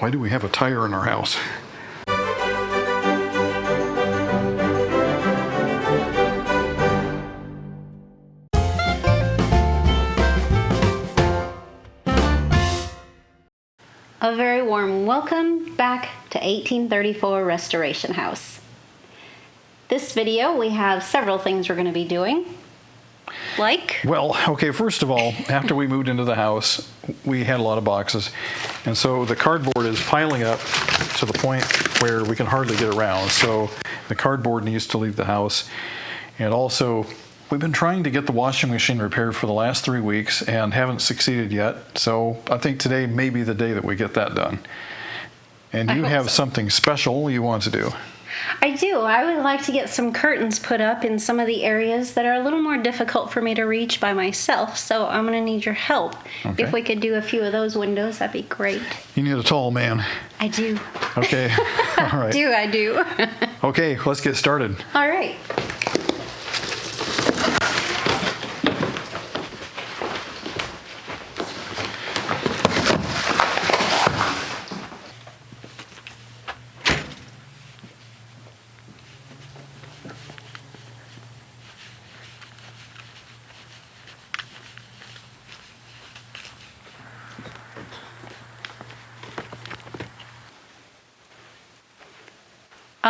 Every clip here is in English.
Why do we have a tire in our house? A very warm welcome back to 1834 Restoration House. This video we have several things we're going to be doing. Like? Well, okay, first of all, after we moved into the house, we had a lot of boxes. And so the cardboard is piling up to the point where we can hardly get around. So the cardboard needs to leave the house. And also, we've been trying to get the washing machine repaired for the last 3 weeks and haven't succeeded yet. So I think today may be the day that we get that done. And you have something special you want to do. I do. I would like to get some curtains put up in some of the areas that are a little more difficult for me to reach by myself. So I'm going to need your help. Okay. If we could do a few of those windows, that'd be great. You need a tall man. I do. Okay. All right. I do. Okay, let's get started. All right.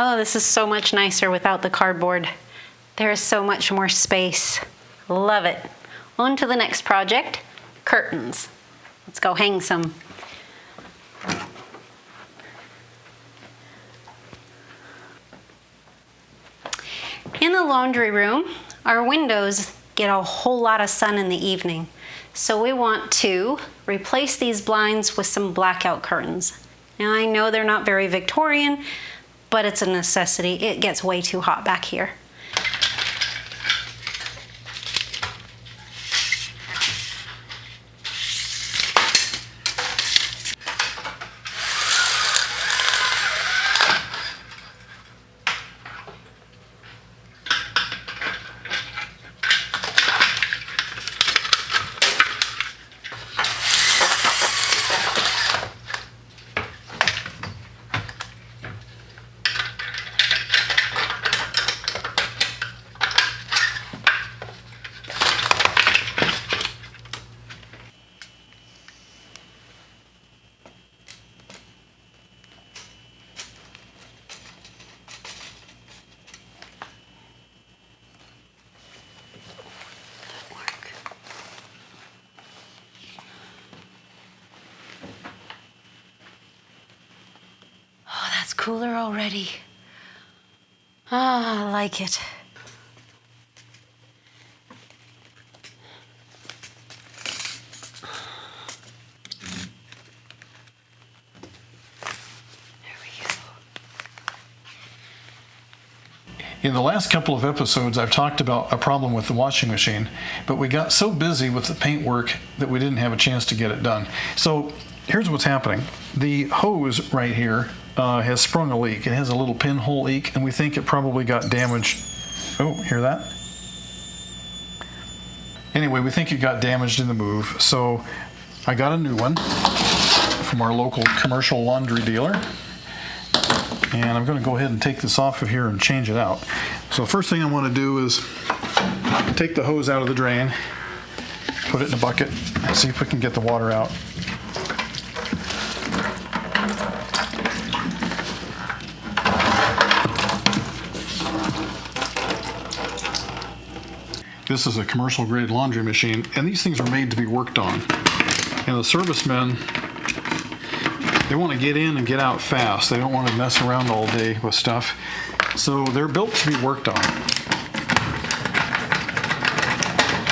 Oh, this is so much nicer without the cardboard. There is so much more space. Love it. On to the next project, curtains. Let's go hang some. In the laundry room, our windows get a whole lot of sun in the evening. So we want to replace these blinds with some blackout curtains. Now I know they're not very Victorian, but it's a necessity. It gets way too hot back here. It's cooler already. Ah, I like it. There we go. In the last couple of episodes, I've talked about a problem with the washing machine, but we got so busy with the paint work that we didn't have a chance to get it done. So here's what's happening. The hose right here has sprung a leak. It has a little pinhole leak, and we think it probably got damaged. Oh, hear that? Anyway, we think it got damaged in the move, so I got a new one from our local commercial laundry dealer, and I'm going to go ahead and take this off of here and change it out. So the first thing I want to do is take the hose out of the drain, put it in a bucket, and see if we can get the water out. This is a commercial grade laundry machine, and these things are made to be worked on. And the servicemen, they want to get in and get out fast. They don't want to mess around all day with stuff. So they're built to be worked on.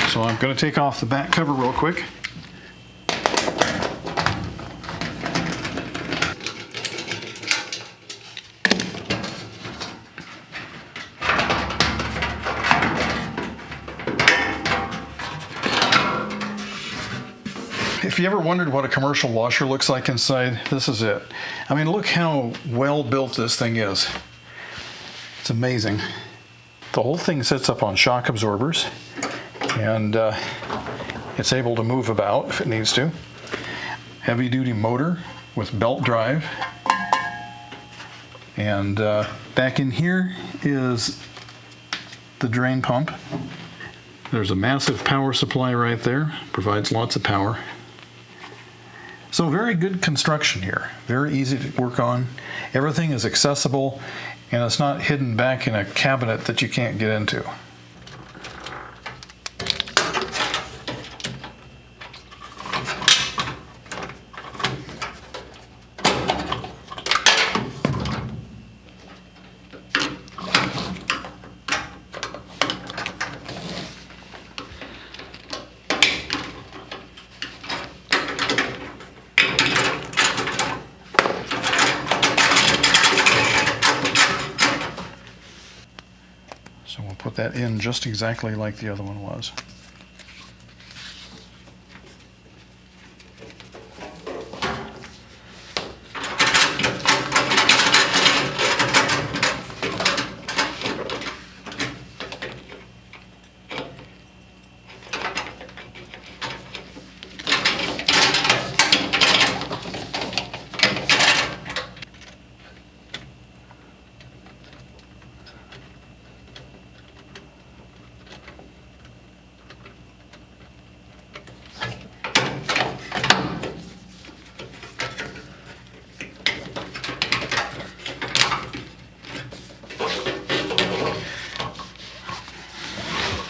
So I'm going to take off the back cover real quick. If you ever wondered what a commercial washer looks like inside, this is it. I mean, look how well built this thing is. It's amazing. The whole thing sits up on shock absorbers, and it's able to move about if it needs to. Heavy duty motor with belt drive. And back in here is the drain pump. There's a massive power supply right there, provides lots of power. So very good construction here, very easy to work on. Everything is accessible and it's not hidden back in a cabinet that you can't get into. So we'll put that in just exactly like the other one was.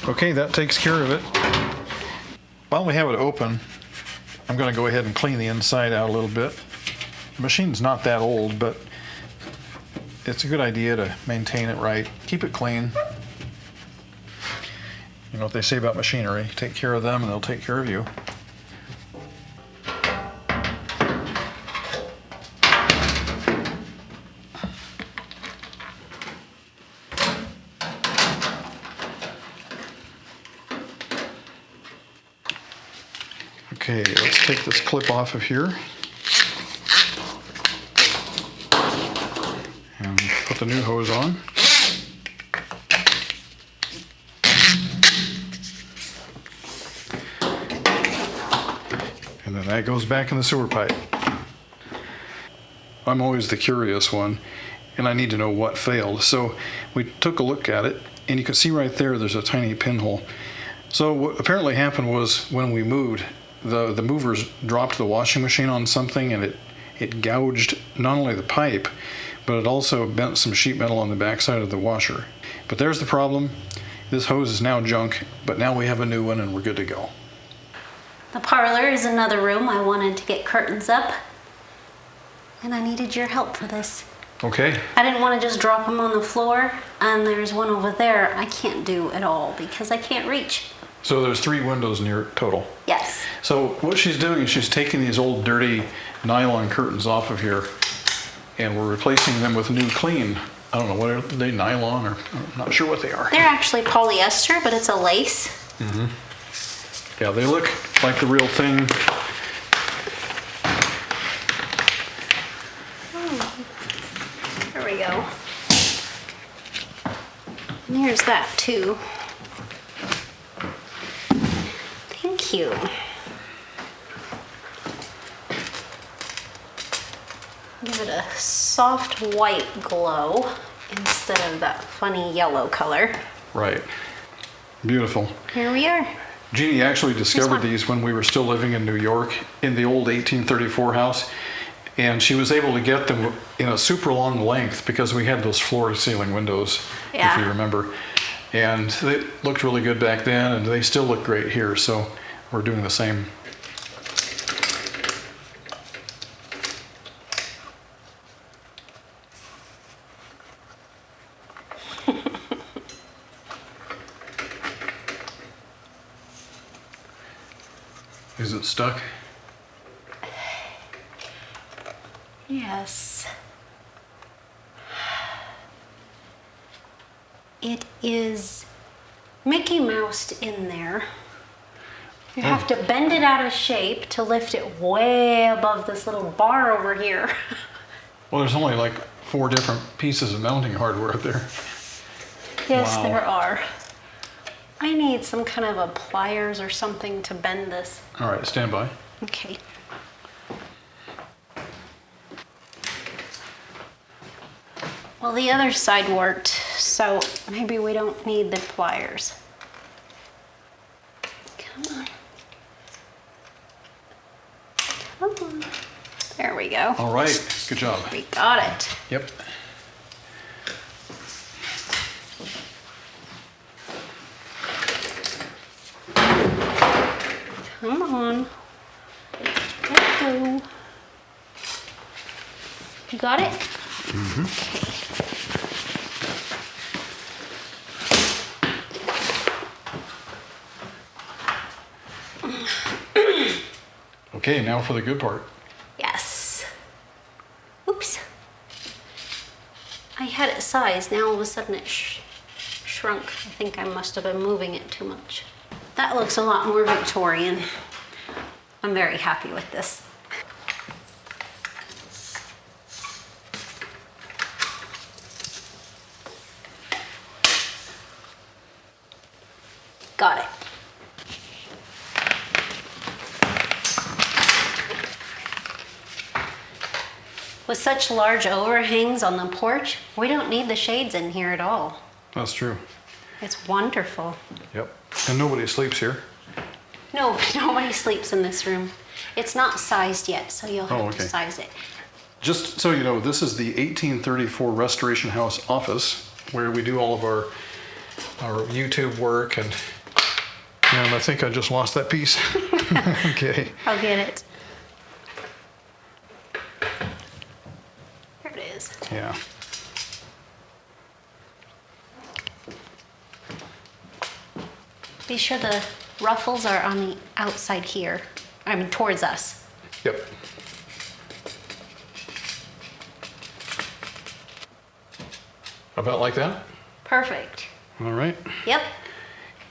Okay, that takes care of it. While we have it open, I'm going to go ahead and clean the inside out a little bit. The machine's not that old, but it's a good idea to maintain it right. Keep it clean. You know what they say about machinery, take care of them and they'll take care of you. Okay, let's take this clip off of here and put the new hose on. And then that goes back in the sewer pipe. I'm always the curious one, and I need to know what failed. So we took a look at it, and you can see right there's a tiny pinhole. So what apparently happened was when we moved, the movers dropped the washing machine on something, and it gouged not only the pipe, but it also bent some sheet metal on the backside of the washer. But there's the problem. This hose is now junk, but now we have a new one and we're good to go. The parlor is another room I wanted to get curtains up, and I needed your help for this. Okay. I didn't want to just drop them on the floor, and there's one over there I can't do at all because I can't reach. So there's 3 windows in here total. Yes. So what she's doing is she's taking these old dirty nylon curtains off of here, and we're replacing them with new clean. I don't know, what are they, nylon, or I'm not sure what they are. They're actually polyester, but it's a lace. Mm-hmm. Yeah, they look like the real thing. There we go. And here's that too. Thank you. Give it a soft white glow instead of that funny yellow color. Right. Beautiful. Here we are. Jeannie actually discovered these when we were still living in New York in the old 1834 house, and she was able to get them in a super long length because we had those floor-to-ceiling windows, if you remember. And they looked really good back then, and they still look great here, so we're doing the same. Is it stuck? Yes. It is Mickey Moused in there. You have to bend it out of shape to lift it way above this little bar over here. Well, there's only like 4 different pieces of mounting hardware up there. Yes, Wow. there are. I need some kind of a pliers or something to bend this. All right, stand by. Okay. Well, the other side worked, so maybe we don't need the pliers. Come on. Come on. There we go. All right, good job. We got it. Yep. Come on. Let's go. You got it? Okay, now for the good part. Yes. Oops. I had it sized. Now all of a sudden it shrunk. I think I must have been moving it too much. That looks a lot more Victorian. I'm very happy with this. Got it. With such large overhangs on the porch, we don't need the shades in here at all. That's true. It's wonderful. Yep. And nobody sleeps here. No, nobody sleeps in this room. It's not sized yet, so you'll have to size it. Just so you know, this is the 1834 Restoration House office where we do all of our YouTube work, and I think I just lost that piece. Okay. I'll get it. There it is. Yeah. Be sure the ruffles are on the outside here. I mean, towards us. Yep. About like that? Perfect. All right. Yep.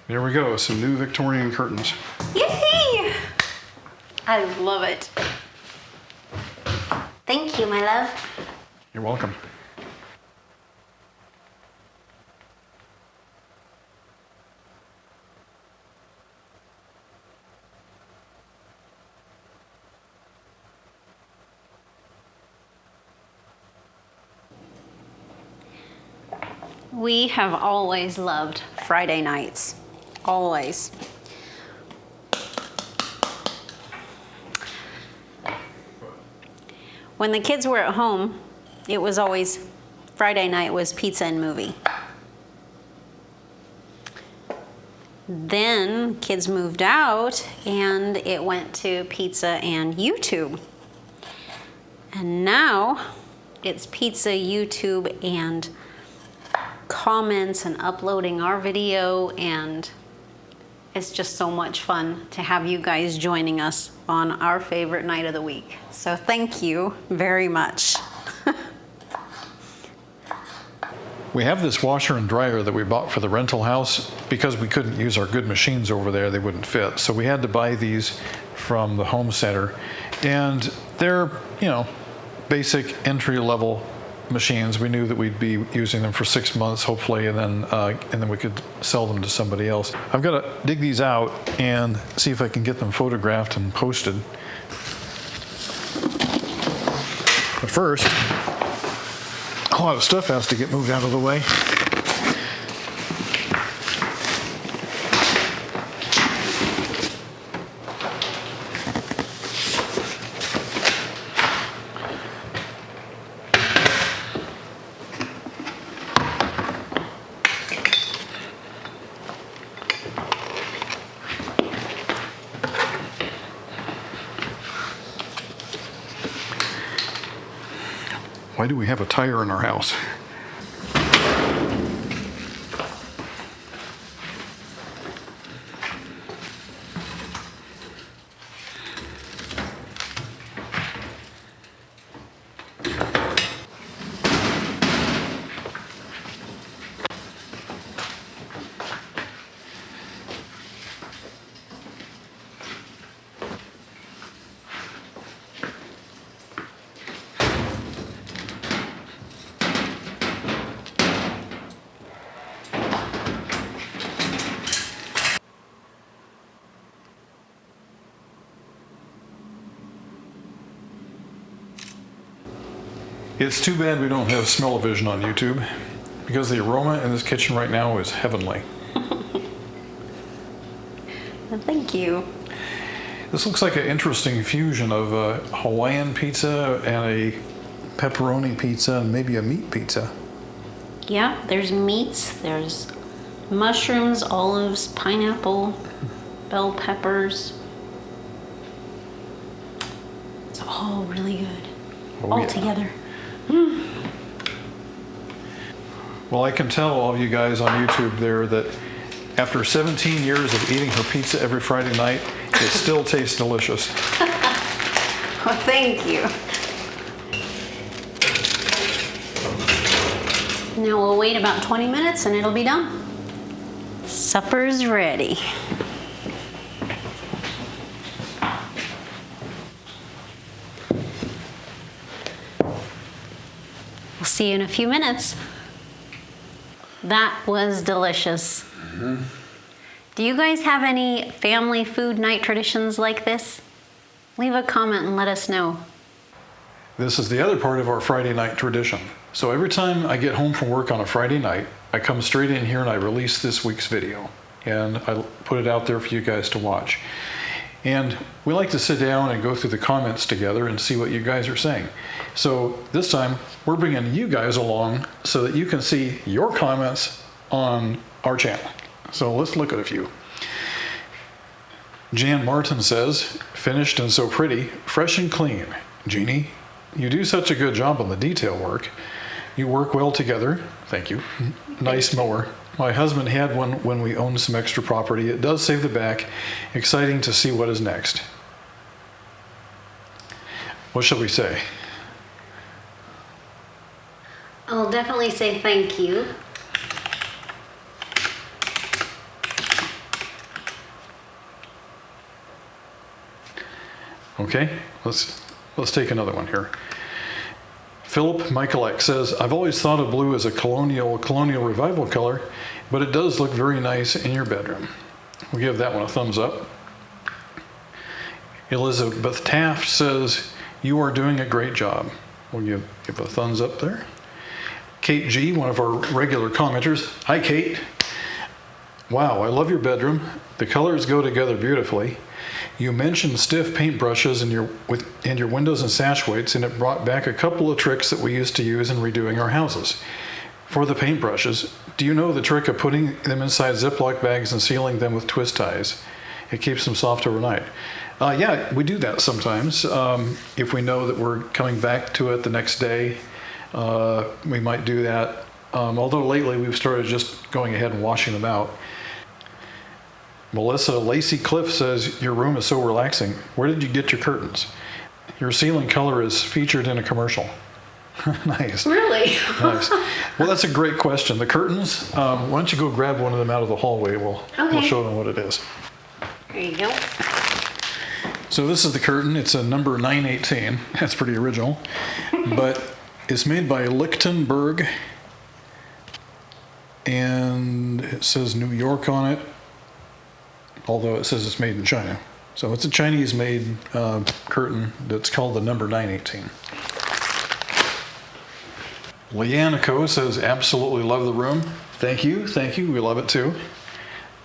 There we go. Some new Victorian curtains. Yay! I love it. Thank you, my love. You're welcome. We have always loved Friday nights. Always. When the kids were at home, it was always Friday night was pizza and movie. Then kids moved out and it went to pizza and YouTube. And now it's pizza, YouTube, and comments and uploading our video, and it's just so much fun to have you guys joining us on our favorite night of the week. So thank you very much. We have this washer and dryer that we bought for the rental house because we couldn't use our good machines over there. They wouldn't fit. So we had to buy these from the home center, and they're, basic entry-level machines. We knew that we'd be using them for 6 months, hopefully, and then we could sell them to somebody else. I've got to dig these out and see if I can get them photographed and posted. But first, a lot of stuff has to get moved out of the way. Why do we have a tire in our house? It's too bad we don't have smell-o-vision on YouTube, because the aroma in this kitchen right now is heavenly. Thank you. This looks like an interesting fusion of a Hawaiian pizza and a pepperoni pizza and maybe a meat pizza. Yeah, there's meats, there's mushrooms, olives, pineapple, bell peppers. It's all really good. Oh, all yeah. together. Well, I can tell all of you guys on YouTube there that after 17 years of eating her pizza every Friday night, it still tastes delicious. Well, thank you. Now we'll wait about 20 minutes and it'll be done. Supper's ready. We'll see you in a few minutes. That was delicious. Mm-hmm. Do you guys have any family food night traditions like this? Leave a comment and let us know. This is the other part of our Friday night tradition. So every time I get home from work on a Friday night, I come straight in here and I release this week's video. And I put it out there for you guys to watch. And we like to sit down and go through the comments together and see what you guys are saying. So this time, we're bringing you guys along so that you can see your comments on our channel. So let's look at a few. Jan Martin says, finished and so pretty, fresh and clean. Jeannie, you do such a good job on the detail work. You work well together. Thank you. Nice mower. My husband had one when we owned some extra property. It does save the back. Exciting to see what is next. What shall we say? I'll definitely say thank you. Okay, let's take another one here. Philip Michaelek says, I've always thought of blue as a colonial revival color, but it does look very nice in your bedroom. We'll give that one a thumbs up. Elizabeth Taft says, you are doing a great job. We'll give a thumbs up there. Kate G, one of our regular commenters. Hi, Kate. Wow, I love your bedroom. The colors go together beautifully. You mentioned stiff paintbrushes in your windows and sash weights, and it brought back a couple of tricks that we used to use in redoing our houses. For the paintbrushes, do you know the trick of putting them inside Ziploc bags and sealing them with twist ties? It keeps them soft overnight. Yeah, we do that sometimes. If we know that we're coming back to it the next day, we might do that. Although lately we've started just going ahead and washing them out. Melissa Lacey Cliff says, your room is so relaxing. Where did you get your curtains? Your ceiling color is featured in a commercial. Nice. Really? Nice. Well, that's a great question. The curtains, why don't you go grab one of them out of the hallway. We'll show them what it is. There you go. So this is the curtain. It's a number 918. That's pretty original. But it's made by Lichtenberg. And it says New York on it, although it says it's made in China. So it's a Chinese-made curtain that's called the number 918. Leannico says, absolutely love the room. Thank you, we love it too.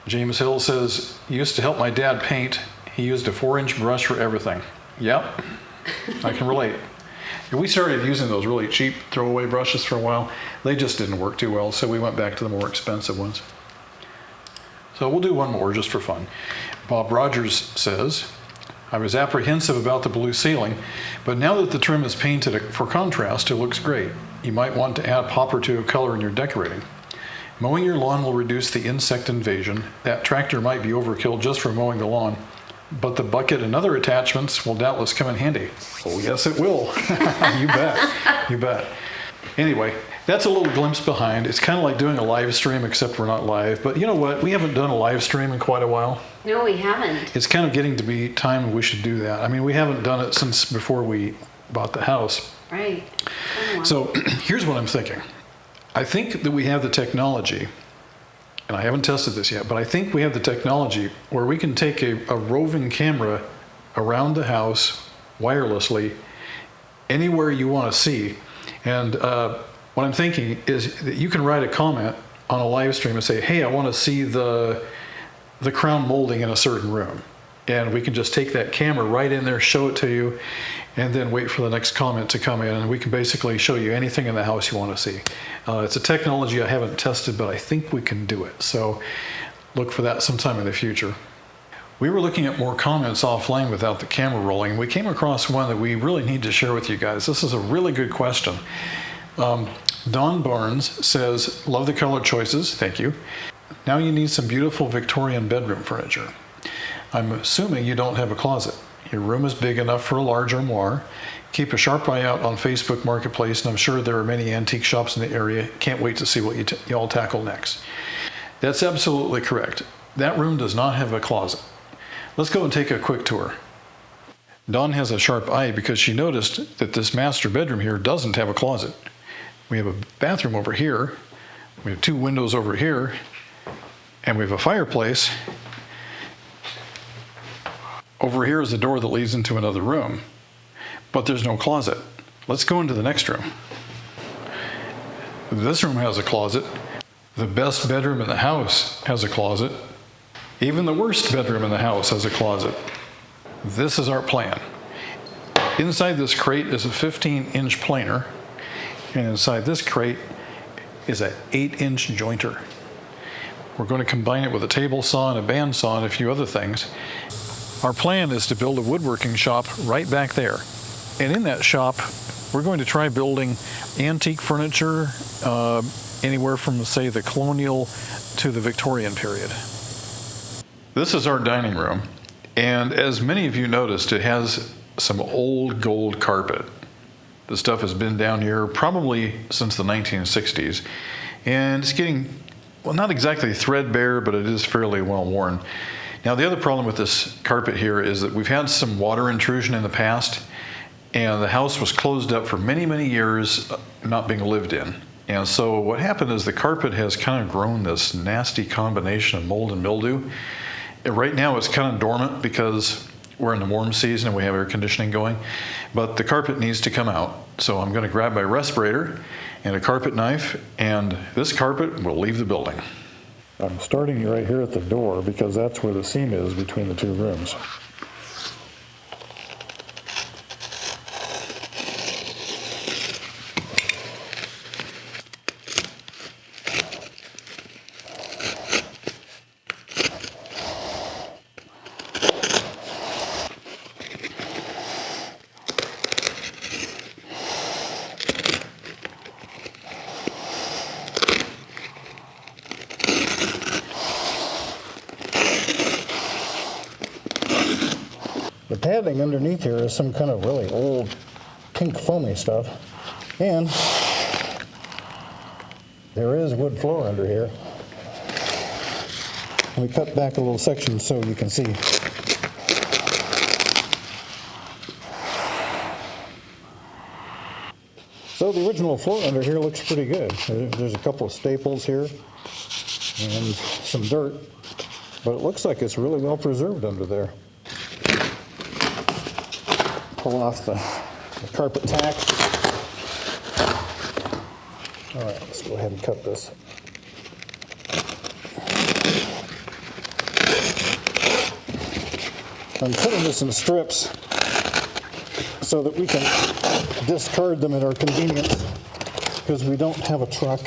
James Hill says, used to help my dad paint. He used a 4-inch brush for everything. Yep, I can relate. We started using those really cheap throwaway brushes for a while. They just didn't work too well, so we went back to the more expensive ones. So we'll do one more just for fun. Bob Rogers says, I was apprehensive about the blue ceiling, but now that the trim is painted for contrast, it looks great. You might want to add a pop or two of color in your decorating. Mowing your lawn will reduce the insect invasion. That tractor might be overkill just for mowing the lawn, but the bucket and other attachments will doubtless come in handy. Oh, yes, it will. You bet. You bet. Anyway, that's a little glimpse behind. It's kind of like doing a live stream, except we're not live. But you know what? We haven't done a live stream in quite a while. No, we haven't. It's kind of getting to be time we should do that. I mean, we haven't done it since before we bought the house. Right. So here's what I'm thinking. I think that we have the technology, and I haven't tested this yet, but I think we have the technology where we can take a roving camera around the house wirelessly anywhere you want to see, And what I'm thinking is that you can write a comment on a live stream and say, hey, I want to see the crown molding in a certain room. And we can just take that camera right in there, show it to you, and then wait for the next comment to come in. And we can basically show you anything in the house you want to see. It's a technology I haven't tested, but I think we can do it. So look for that sometime in the future. We were looking at more comments offline without the camera rolling. We came across one that we really need to share with you guys. This is a really good question. Don Barnes says, love the color choices, thank you. Now you need some beautiful Victorian bedroom furniture. I'm assuming you don't have a closet. Your room is big enough for a large armoire. Keep a sharp eye out on Facebook Marketplace, and I'm sure there are many antique shops in the area. Can't wait to see what y'all tackle next. That's absolutely correct. That room does not have a closet. Let's go and take a quick tour. Dawn has a sharp eye because she noticed that this master bedroom here doesn't have a closet. We have a bathroom over here, we have 2 windows over here, and we have a fireplace. Over here is a door that leads into another room, but there's no closet. Let's go into the next room. This room has a closet. The best bedroom in the house has a closet. Even the worst bedroom in the house has a closet. This is our plan. Inside this crate is a 15-inch planer, and inside this crate is an 8-inch jointer. We're going to combine it with a table saw and a band saw and a few other things. Our plan is to build a woodworking shop right back there. And in that shop, we're going to try building antique furniture, anywhere from, say, the colonial to the Victorian period. This is our dining room, and as many of you noticed, it has some old gold carpet. The stuff has been down here probably since the 1960s, and it's getting, well, not exactly threadbare, but it is fairly well worn. Now, the other problem with this carpet here is that we've had some water intrusion in the past, and the house was closed up for many, many years, not being lived in. And so what happened is the carpet has kind of grown this nasty combination of mold and mildew. Right now it's kind of dormant because we're in the warm season and we have air conditioning going, but the carpet needs to come out. So I'm going to grab my respirator and a carpet knife, and this carpet will leave the building. I'm starting right here at the door because that's where the seam is between the 2 rooms. The padding underneath here is some kind of really old pink foamy stuff, and there is wood floor under here. We cut back a little section so you can see. So the original floor under here looks pretty good. There's a couple of staples here and some dirt, but it looks like it's really well preserved under there. Pull off the carpet tack. All right, let's go ahead and cut this. I'm cutting this in strips so that we can discard them at our convenience because we don't have a truck.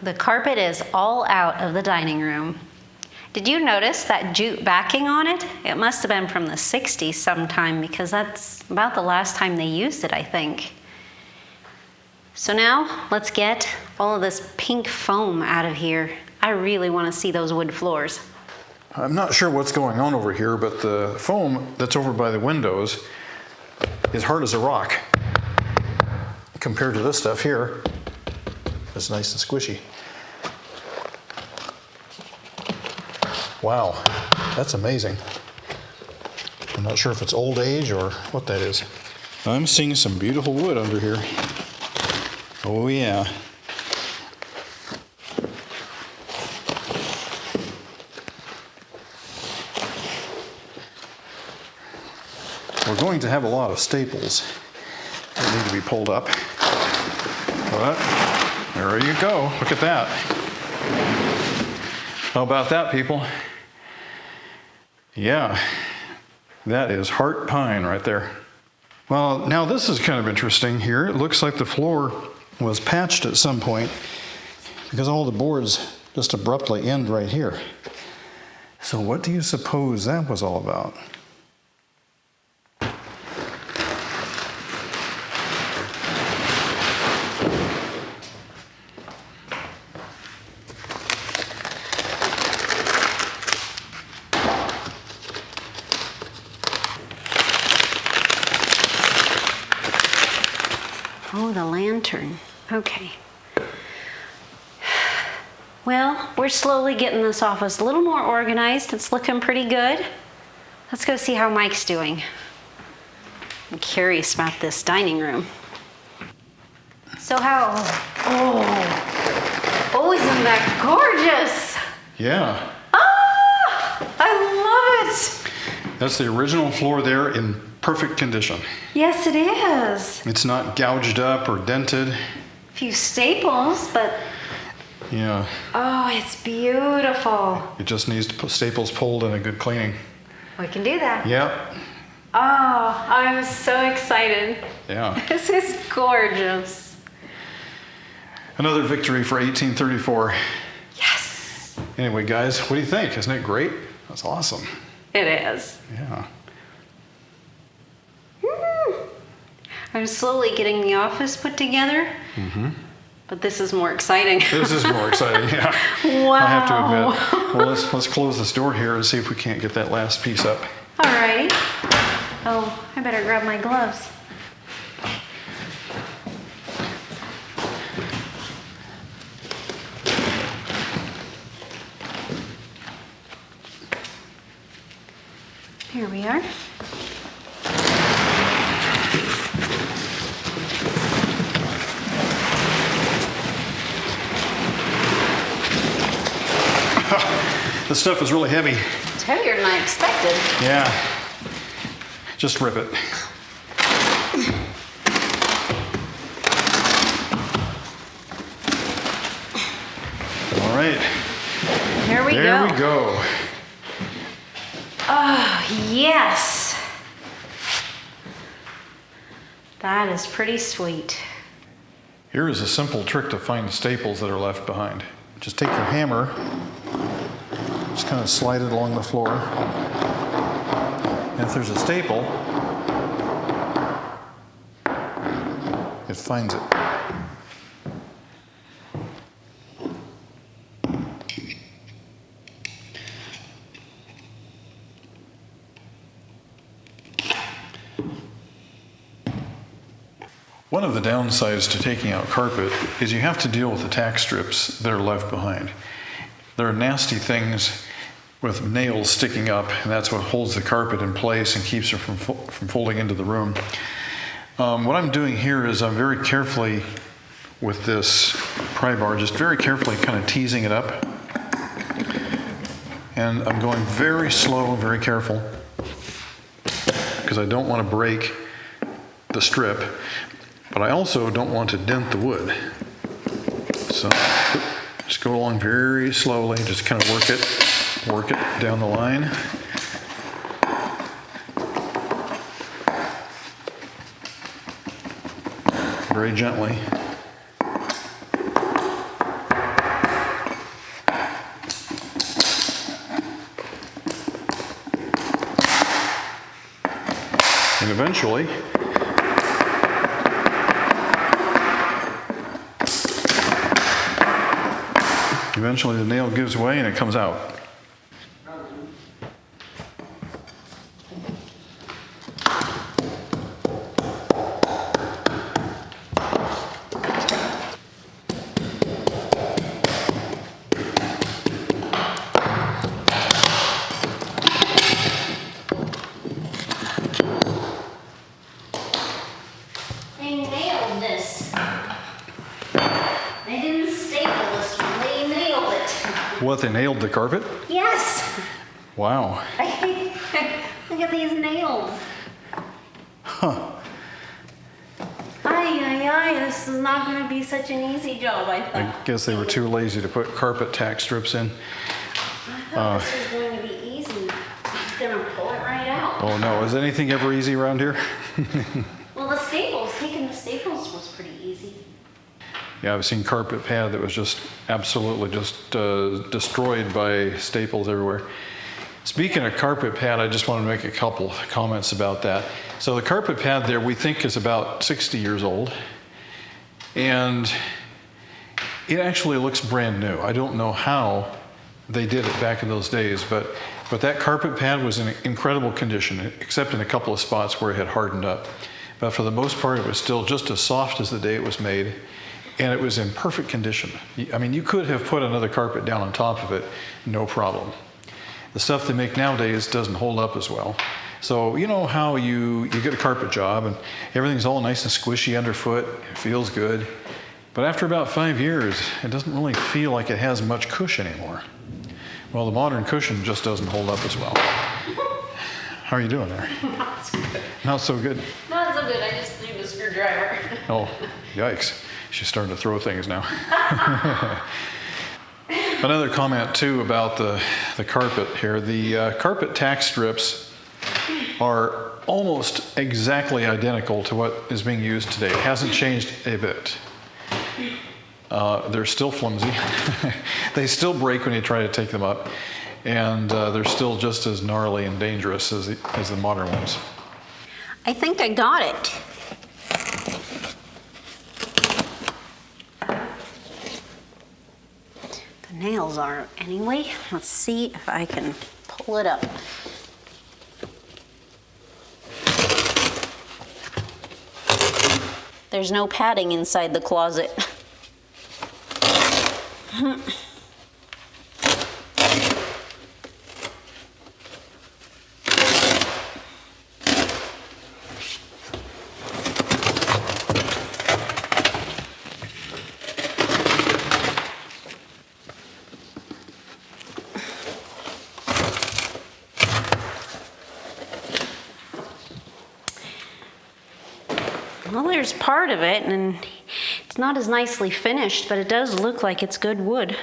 The carpet is all out of the dining room. Did you notice that jute backing on it? It must have been from the 60s sometime because that's about the last time they used it, I think. So now let's get all of this pink foam out of here. I really want to see those wood floors. I'm not sure what's going on over here, but the foam that's over by the windows is hard as a rock compared to this stuff here. It's nice and squishy. Wow, that's amazing. I'm not sure if it's old age or what that is. I'm seeing some beautiful wood under here. Oh yeah. We're going to have a lot of staples that need to be pulled up. But there you go. Look at that. How about that, people? Yeah, that is heart pine right there. Well, now this is kind of interesting here. It looks like the floor was patched at some point because all the boards just abruptly end right here. So what do you suppose that was all about? Oh, the lantern. Okay. Well, we're slowly getting this office a little more organized. It's looking pretty good. Let's go see how Mike's doing. I'm curious about this dining room. So how? Oh, isn't that gorgeous? Yeah. Ah, I love it. That's the original floor there in perfect condition. Yes, it is. It's not gouged up or dented. A few staples, but Yeah. oh, it's beautiful. It just needs to put staples pulled and a good cleaning. We can do that. Yep. Oh, I'm so excited. Yeah. This is gorgeous. Another victory for 1834. Yes, Anyway, guys, what do you think? Isn't it great? That's awesome. it is. Yeah. I'm slowly getting the office put together, but this is more exciting. This is more exciting, yeah. Wow. I have to admit. Well, let's close this door here and see if we can't get that last piece up. All right. Oh, I better grab my gloves. Here we are. This stuff is really heavy. It's heavier than I expected. Yeah. Just rip it. All right. Here we go. There we go. Oh, yes. That is pretty sweet. Here is a simple trick to find staples that are left behind. Just take your hammer, just kind of slide it along the floor. And if there's a staple, it finds it. One of the downsides to taking out carpet is you have to deal with the tack strips that are left behind. They're nasty things with nails sticking up, and that's what holds the carpet in place and keeps it from folding into the room. What I'm doing here is I'm very carefully, with this pry bar, just very carefully kind of teasing it up. And I'm going very slow, very careful, because I don't want to break the strip. But I also don't want to dent the wood. So just go along very slowly, just kind of work it down the line. Very gently. And eventually the nail gives way and it comes out. They nailed this. They didn't staple this one, they nailed it. What, they nailed the carpet? Yes. Wow. Look at these nails. Huh. Ay, this is not going to be such an easy job, I thought. I guess they were too lazy to put carpet tack strips in. I thought this was going to be easy. I'm going to pull it right out. Oh no, is anything ever easy around here? Well, taking the staples was pretty easy. Yeah, I've seen carpet pad that was just absolutely just destroyed by staples everywhere. Speaking of carpet pad, I just want to make a couple comments about that. So the carpet pad there we think is about 60 years old, and it actually looks brand new. I don't know how they did it back in those days, but that carpet pad was in incredible condition, except in a couple of spots where it had hardened up. But for the most part, it was still just as soft as the day it was made, and it was in perfect condition. I mean, you could have put another carpet down on top of it, no problem. The stuff they make nowadays doesn't hold up as well. So you know how you get a carpet job and everything's all nice and squishy underfoot, it feels good. But after about 5 years, it doesn't really feel like it has much cushion anymore. Well, the modern cushion just doesn't hold up as well. How are you doing there? Not so good. Not so good. Not so good. I just threw the screwdriver. Oh, yikes. She's starting to throw things now. Another comment too about the carpet here. The carpet tack strips are almost exactly identical to what is being used today. It hasn't changed a bit. They're still flimsy. They still break when you try to take them up. And they're still just as gnarly and dangerous as the modern ones. I think I got it. The nails are anyway. Let's see if I can pull it up. There's no padding inside the closet. Well, there's part of it, and it's not as nicely finished, but it does look like it's good wood.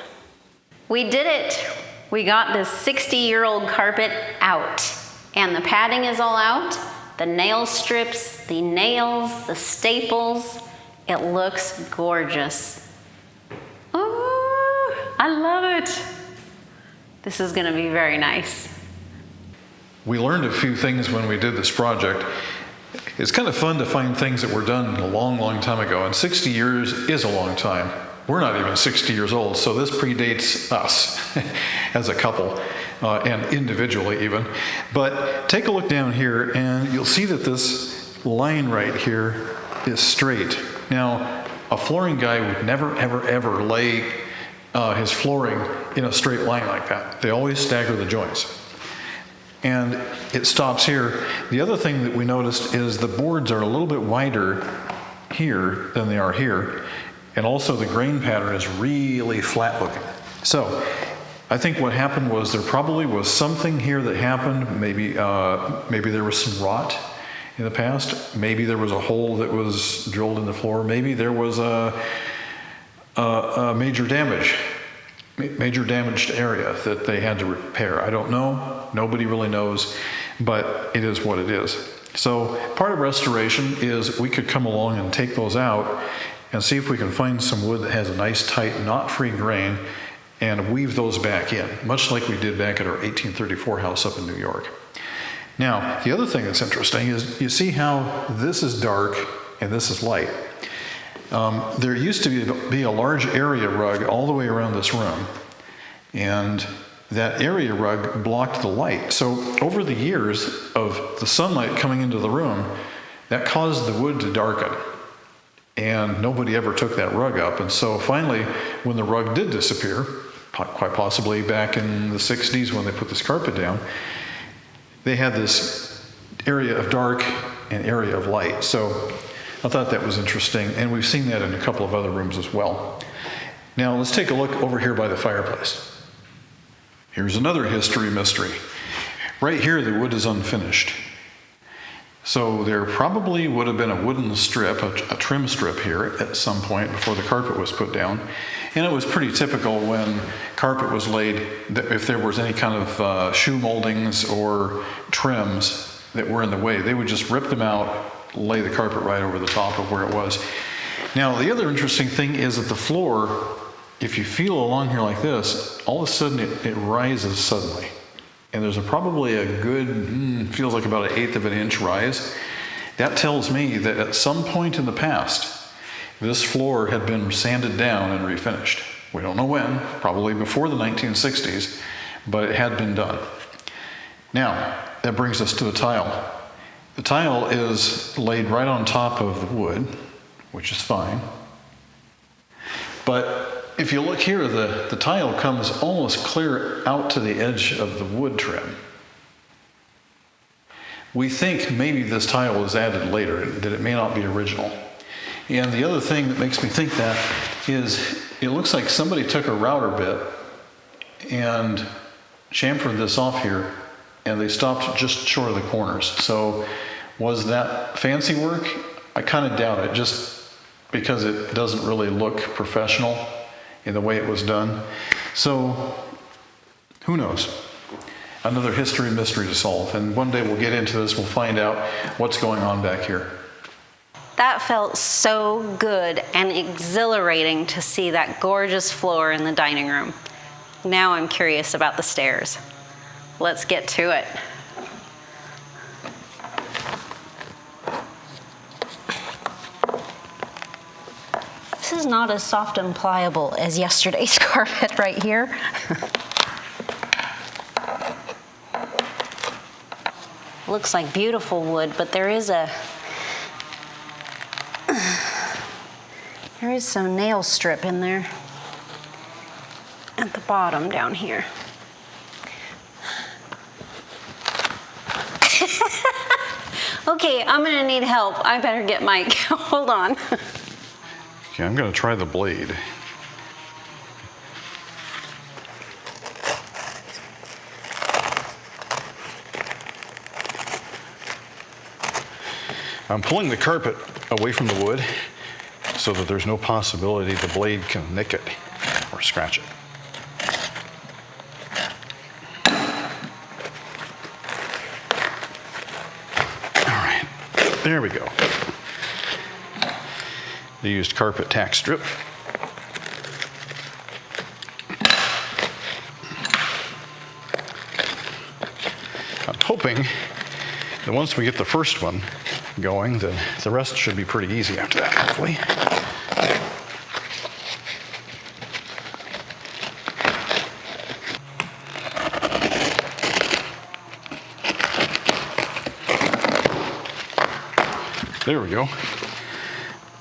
We did it. We got this 60-year-old carpet out, and the padding is all out, the nail strips, the nails, the staples. It looks gorgeous. Oh, I love it. This is going to be very nice. We learned a few things when we did this project. It's kind of fun to find things that were done a long, long time ago, and 60 years is a long time. We're not even 60 years old, so this predates us as a couple, and individually even. But take a look down here, and you'll see that this line right here is straight. Now, a flooring guy would never, ever, ever lay his flooring in a straight line like that. They always stagger the joints. And it stops here. The other thing that we noticed is the boards are a little bit wider here than they are here. And also the grain pattern is really flat looking. So I think what happened was there probably was something here that happened. Maybe there was some rot in the past. Maybe there was a hole that was drilled in the floor. Maybe there was a major damaged area that they had to repair. I don't know. Nobody really knows, but it is what it is. So part of restoration is we could come along and take those out and see if we can find some wood that has a nice tight knot-free grain and weave those back in, much like we did back at our 1834 house up in New York. Now, the other thing that's interesting is you see how this is dark and this is light. There used to be a large area rug all the way around this room, and that area rug blocked the light. So over the years of the sunlight coming into the room, that caused the wood to darken. And nobody ever took that rug up. And so finally, when the rug did disappear, quite possibly back in the 60s when they put this carpet down, they had this area of dark and area of light. So I thought that was interesting. And we've seen that in a couple of other rooms as well. Now let's take a look over here by the fireplace. Here's another history mystery. Right here, the wood is unfinished. So there probably would have been a wooden strip, a trim strip here at some point before the carpet was put down. And it was pretty typical when carpet was laid, that if there was any kind of shoe moldings or trims that were in the way, they would just rip them out, lay the carpet right over the top of where it was. Now, the other interesting thing is that the floor, if you feel along here like this, all of a sudden it rises suddenly. And there's probably a good, feels like about 1/8 of an inch rise. That tells me that at some point in the past, this floor had been sanded down and refinished. We don't know when, probably before the 1960s, but it had been done. Now, that brings us to the tile. The tile is laid right on top of the wood, which is fine. But if you look here, the tile comes almost clear out to the edge of the wood trim. We think maybe this tile was added later, that it may not be original. And the other thing that makes me think that is it looks like somebody took a router bit and chamfered this off here, and they stopped just short of the corners. So was that fancy work? I kind of doubt it, just because it doesn't really look professional in the way it was done. So, who knows? Another history mystery to solve. And one day we'll get into this, we'll find out what's going on back here. That felt so good and exhilarating to see that gorgeous floor in the dining room. Now I'm curious about the stairs. Let's get to it. This is not as soft and pliable as yesterday's carpet right here. Looks like beautiful wood, but there is some nail strip in there at the bottom down here. Okay, I'm gonna need help. I better get Mike. Hold on. Okay, I'm going to try the blade. I'm pulling the carpet away from the wood so that there's no possibility the blade can nick it or scratch it. All right, there we go. They used carpet tack strip. I'm hoping that once we get the first one going, then the rest should be pretty easy after that, hopefully. There we go.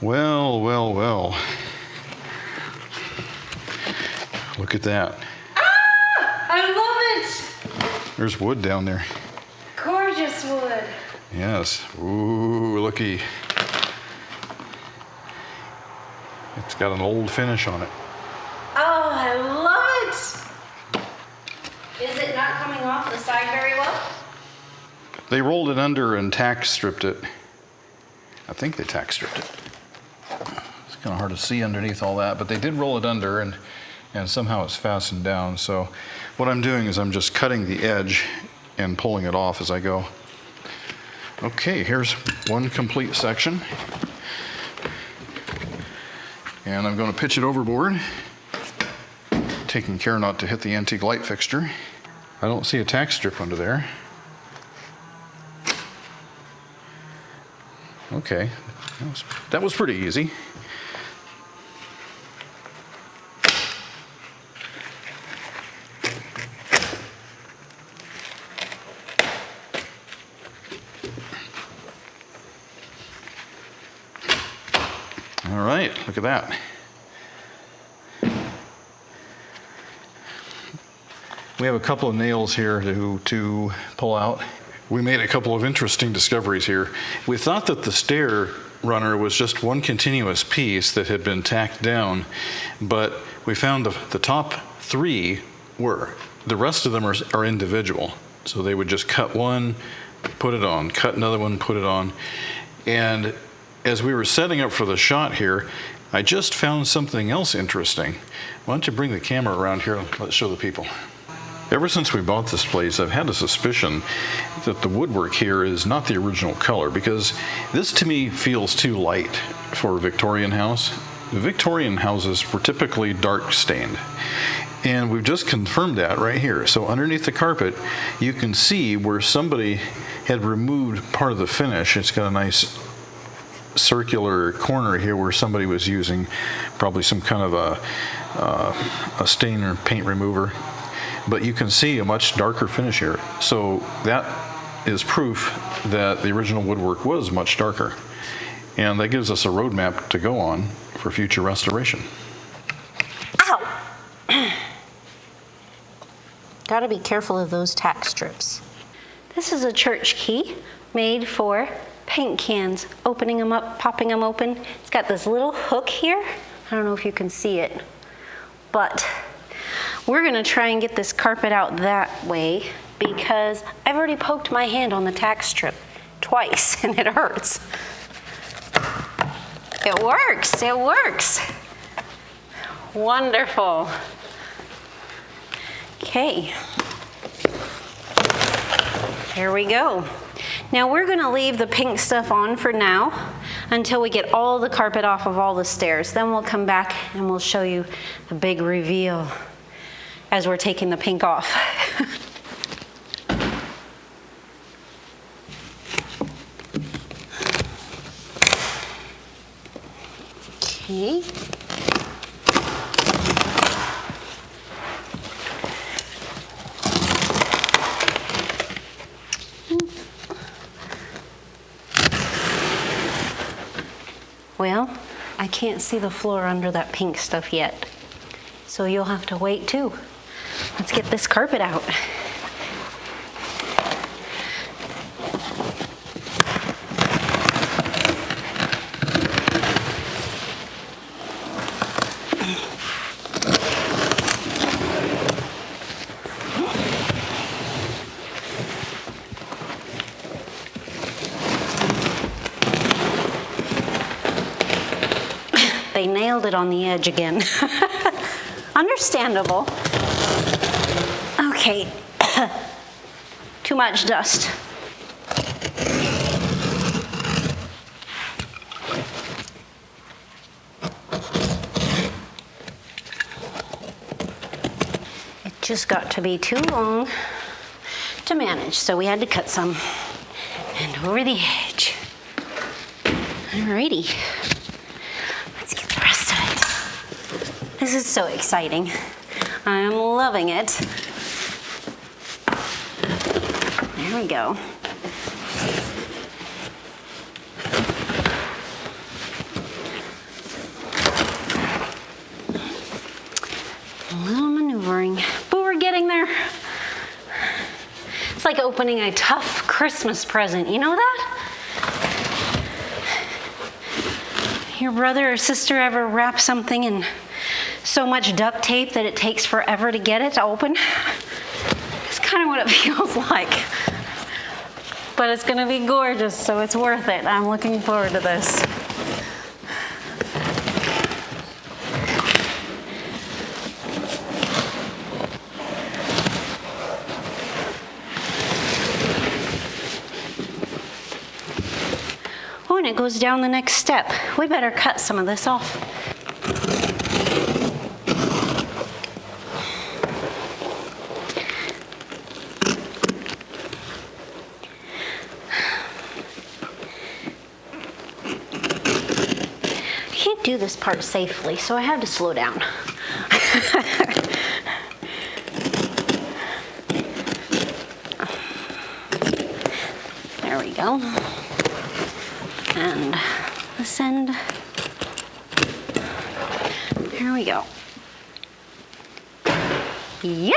Well, well, well. Look at that. Ah! I love it! There's wood down there. Gorgeous wood. Yes. Ooh, looky. It's got an old finish on it. Oh, I love it! Is it not coming off the side very well? They rolled it under and tack stripped it. I think they tack stripped it. It's kind of hard to see underneath all that, but they did roll it under and somehow it's fastened down. So what I'm doing is I'm just cutting the edge and pulling it off as I go. Okay, here's one complete section. And I'm going to pitch it overboard, taking care not to hit the antique light fixture. I don't see a tack strip under there. Okay, that was pretty easy. All right, look at that. We have a couple of nails here to pull out. We made a couple of interesting discoveries here. We thought that the stair runner was just one continuous piece that had been tacked down, but we found the top three were. The rest of them are individual. So they would just cut one, put it on, cut another one, put it on. And as we were setting up for the shot here, I just found something else interesting. Why don't you bring the camera around here and let's show the people. Ever since we bought this place, I've had a suspicion that the woodwork here is not the original color, because this to me feels too light for a Victorian house. The Victorian houses were typically dark stained. And we've just confirmed that right here. So underneath the carpet, you can see where somebody had removed part of the finish. It's got a nice circular corner here where somebody was using probably some kind of a stain or paint remover. But you can see a much darker finish here. So that is proof that the original woodwork was much darker. And that gives us a roadmap to go on for future restoration. Ow! Gotta be careful of those tack strips. This is a church key made for paint cans, opening them up, popping them open. It's got this little hook here. I don't know if you can see it, but we're gonna try and get this carpet out that way because I've already poked my hand on the tack strip twice and it hurts. It works, it works. Wonderful. Okay, here we go. Now we're gonna leave the pink stuff on for now until we get all the carpet off of all the stairs. Then we'll come back and we'll show you the big reveal as we're taking the pink off. Okay. Well, I can't see the floor under that pink stuff yet, so you'll have to wait too. Let's get this carpet out. They nailed it on the edge again. Understandable. Okay, too much dust. It just got to be too long to manage, so we had to cut some. And over the edge. Alrighty. Let's get the rest of it. This is so exciting. I'm loving it. There we go. A little maneuvering, but we're getting there. It's like opening a tough Christmas present, you know that? Your brother or sister ever wrap something in so much duct tape that it takes forever to get it to open? It's kind of what it feels like. But it's gonna be gorgeous, so it's worth it. I'm looking forward to this. Oh, and it goes down the next step. We better cut some of this off. do this part safely, so I have to slow down. There we go. And this end. Here we go. Yeah!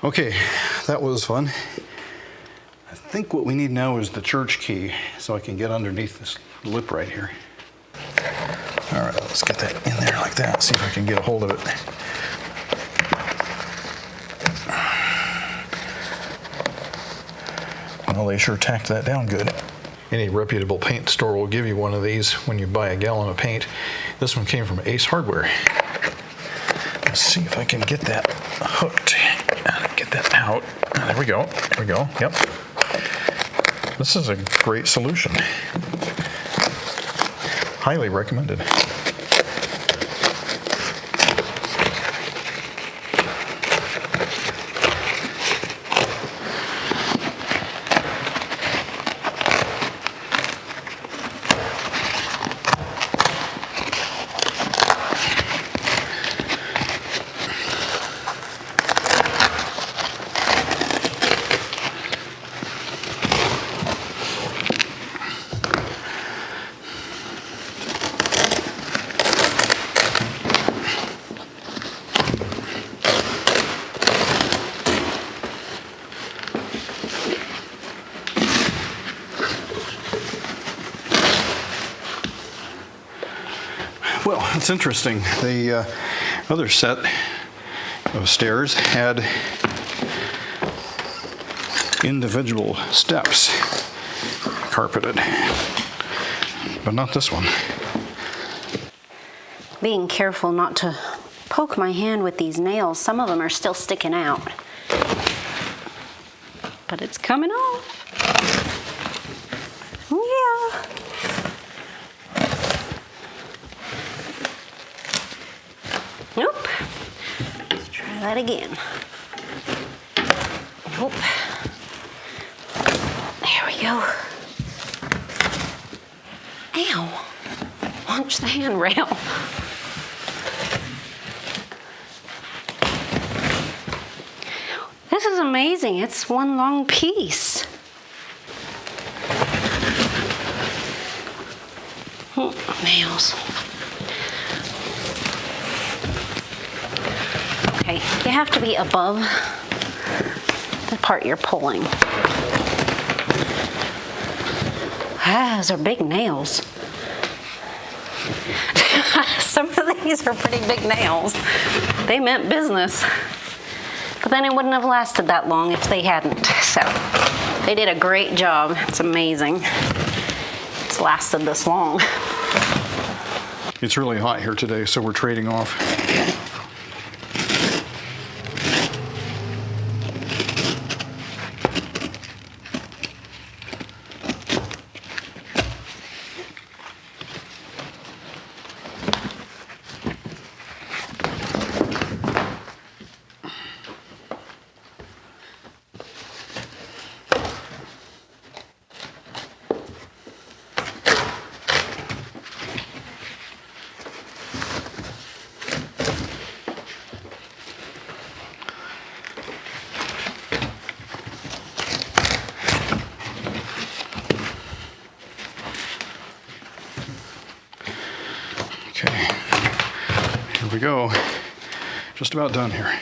Okay, that was fun. I think what we need now is the church key so I can get underneath this lip right here. All right, let's get that in there like that, see if I can get a hold of it. Well, they sure tacked that down good. Any reputable paint store will give you one of these when you buy a gallon of paint. This one came from Ace Hardware. Let's see if I can get that hooked. Get that out. There we go. There we go. Yep. This is a great solution. Highly recommended. Well, it's interesting. The other set of stairs had individual steps carpeted, but not this one. Being careful not to poke my hand with these nails. Some of them are still sticking out, but it's coming off. Yeah. Nope. Let's try that again. Nope. There we go. Ow. Launch the handrail. This is amazing. It's one long piece. Nails. Okay, you have to be above the part you're pulling. Ah, those are big nails. Some of these are pretty big nails. They meant business. But then it wouldn't have lasted that long if they hadn't. So they did a great job. It's amazing it's lasted this long. It's really hot here today, so we're trading off. Okay, here we go. Just about done here.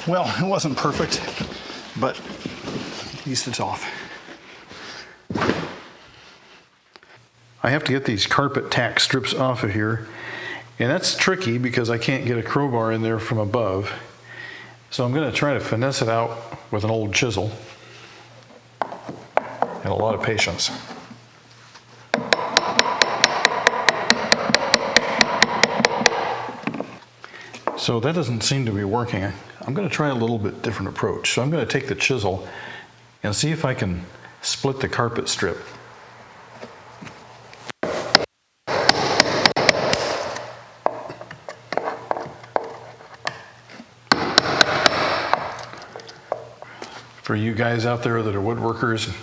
Well, it wasn't perfect, but at least it's off. I have to get these carpet tack strips off of here, And that's tricky because I can't get a crowbar in there from above. So I'm going to try to finesse it out with an old chisel and a lot of patience. So that doesn't seem to be working. I'm going to try a little bit different approach. So I'm going to take the chisel and see if I can split the carpet strip. For you guys out there that are woodworkers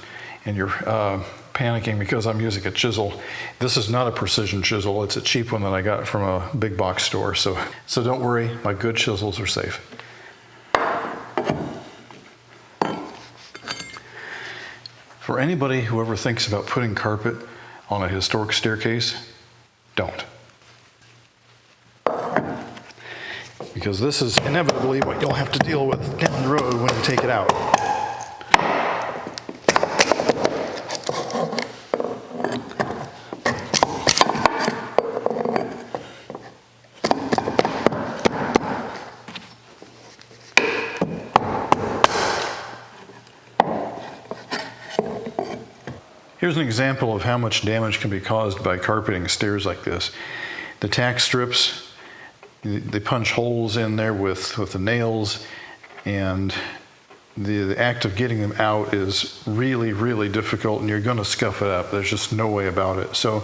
and you're panicking because I'm using a chisel, this is not a precision chisel. It's a cheap one that I got from a big box store. So don't worry, my good chisels are safe. For anybody who ever thinks about putting carpet on a historic staircase, don't. Because this is inevitably what you'll have to deal with down the road when you take it out. Here's an example of how much damage can be caused by carpeting stairs like this. The tack strips, they punch holes in there with the nails, and the act of getting them out is really, really difficult, and you're going to scuff it up. There's just no way about it. So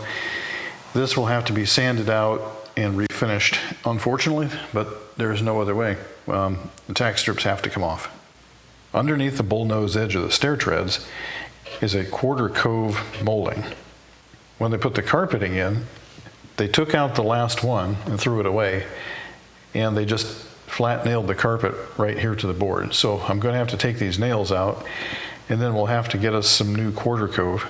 this will have to be sanded out and refinished, unfortunately, but there's no other way. The tack strips have to come off. Underneath the bullnose edge of the stair treads is a quarter cove molding. When they put the carpeting in, they took out the last one and threw it away, and they just flat nailed the carpet right here to the board. So I'm going to have to take these nails out, and then we'll have to get us some new quarter cove.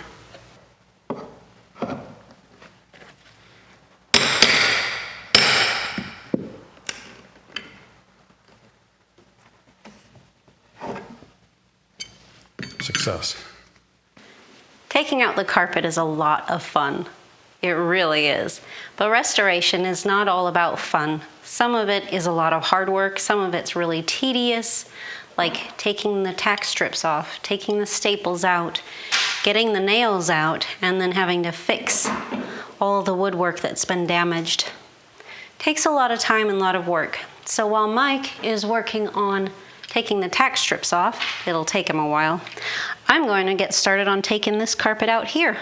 Success. Taking out the carpet is a lot of fun. It really is. But restoration is not all about fun. Some of it is a lot of hard work. Some of it's really tedious, like taking the tack strips off, taking the staples out, getting the nails out, and then having to fix all the woodwork that's been damaged. Takes a lot of time and a lot of work. So while Mike is working on taking the tack strips off, it'll take him a while, I'm going to get started on taking this carpet out here.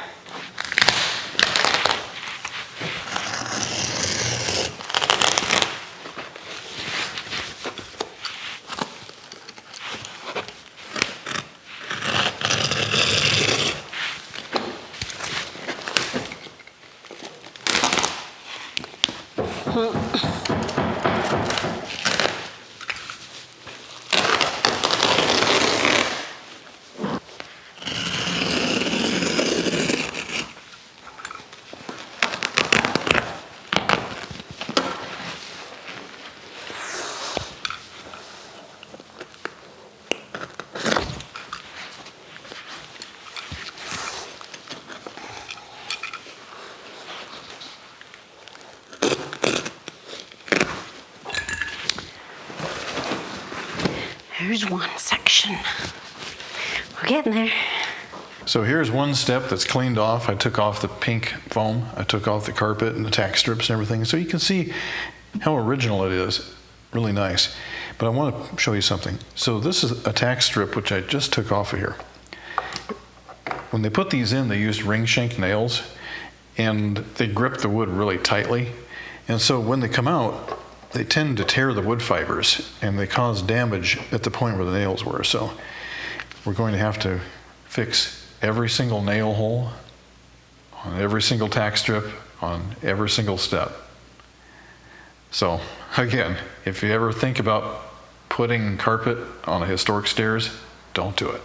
Here's one section. We're getting there. So here's one step that's cleaned off. I took off the pink foam. I took off the carpet and the tack strips and everything. So you can see how original it is. Really nice. But I want to show you something. So this is a tack strip which I just took off of here. When they put these in, they used ring shank nails, and they grip the wood really tightly. And so when they come out, they tend to tear the wood fibers, and they cause damage at the point where the nails were. So we're going to have to fix every single nail hole on every single tack strip on every single step. So again, if you ever think about putting carpet on a historic stairs, don't do it.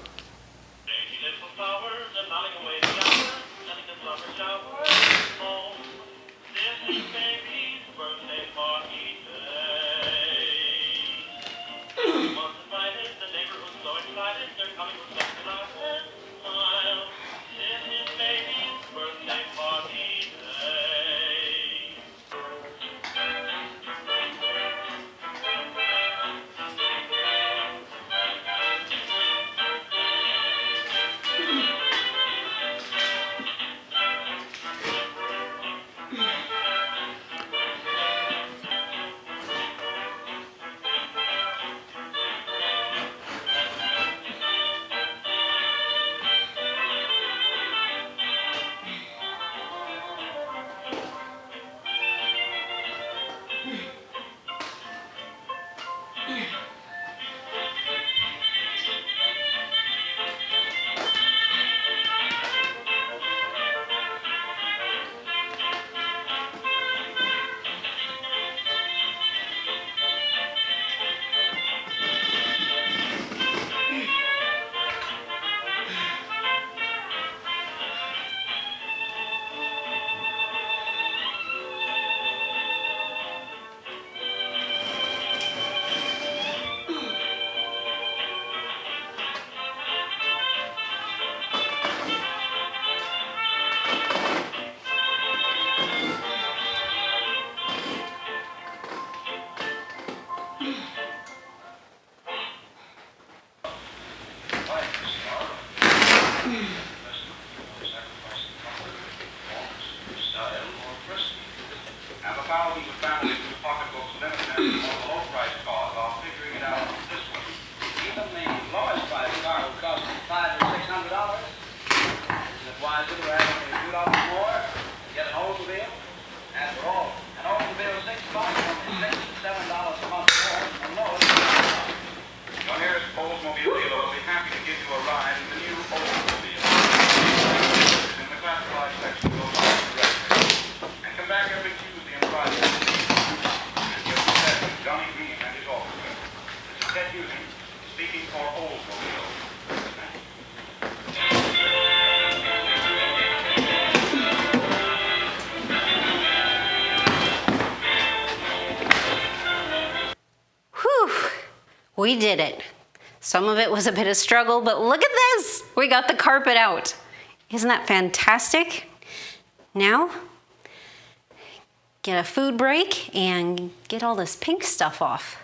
We did it. Some of it was a bit of struggle, but look at this. We got the carpet out. Isn't that fantastic? Now, get a food break and get all this pink stuff off.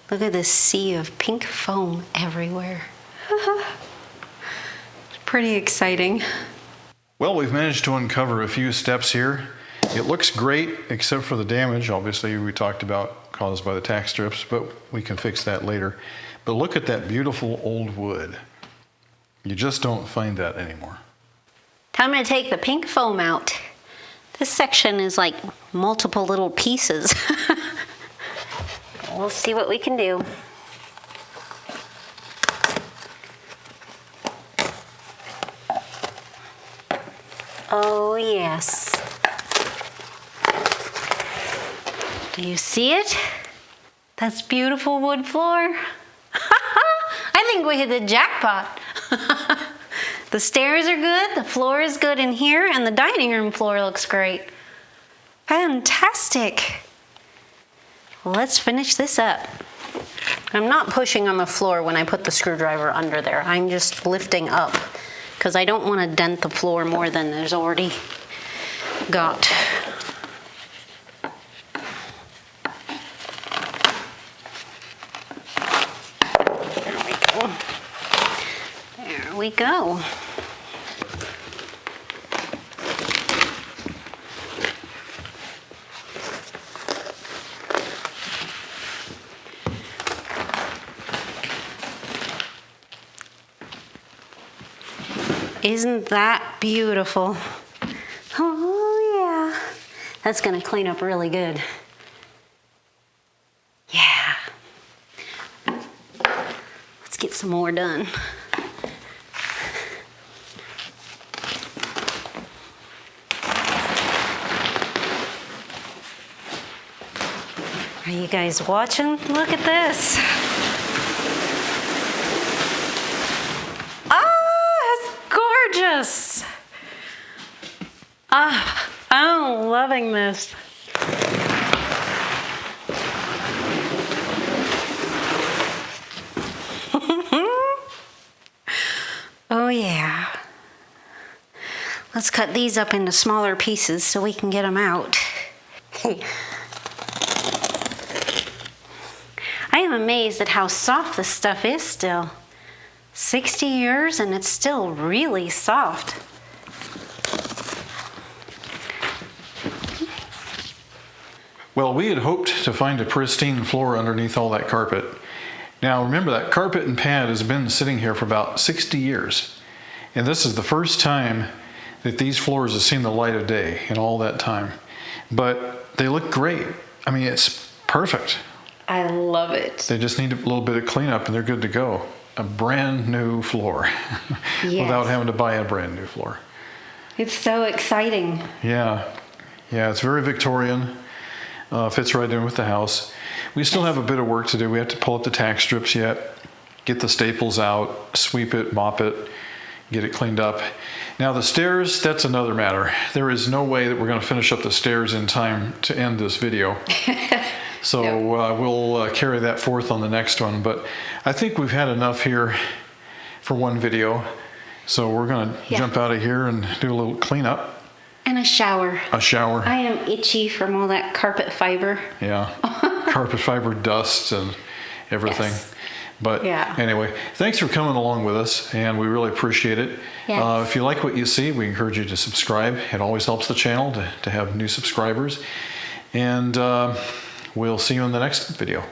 Look at this sea of pink foam everywhere. It's pretty exciting. Well, we've managed to uncover a few steps here. It looks great, except for the damage, obviously, we talked about, caused by the tack strips, but we can fix that later. But look at that beautiful old wood. You just don't find that anymore. Time to take the pink foam out. This section is like multiple little pieces. We'll see what we can do. Oh yes. Do you see it? That's beautiful wood floor. I think we hit the jackpot. The stairs are good, the floor is good in here, and the dining room floor looks great. Fantastic. Let's finish this up. I'm not pushing on the floor when I put the screwdriver under there. I'm just lifting up because I don't want to dent the floor more than there's already got. There we go. There we go. Isn't that beautiful? Oh yeah. That's gonna clean up really good. Yeah. Let's get some more done. Are you guys watching? Look at this. Gorgeous. I'm loving this. Oh yeah. Let's cut these up into smaller pieces so we can get them out. I am amazed at how soft this stuff is still. 60 years and it's still really soft. Well, we had hoped to find a pristine floor underneath all that carpet. Now remember, that carpet and pad has been sitting here for about 60 years. And this is the first time that these floors have seen the light of day in all that time. But they look great. I mean, it's perfect. I love it. They just need a little bit of cleanup and they're good to go. A brand new floor. Yes. Without having to buy a brand new floor. It's so exciting. Yeah, it's very Victorian. Fits right in with the house. We still have a bit of work to do. We have to pull up the tack strips yet, get the staples out, sweep it, mop it, get it cleaned up. Now the stairs, that's another matter. There is no way that we're going to finish up the stairs in time to end this video. So we'll carry that forth on the next one. But I think we've had enough here for one video. So we're going to jump out of here and do a little cleanup. And a shower. A shower. I am itchy from all that carpet fiber. Yeah, carpet fiber dust and everything. Yes. But anyway, thanks for coming along with us, and we really appreciate it. Yes. If you like what you see, we encourage you to subscribe. It always helps the channel to have new subscribers. And we'll see you in the next video.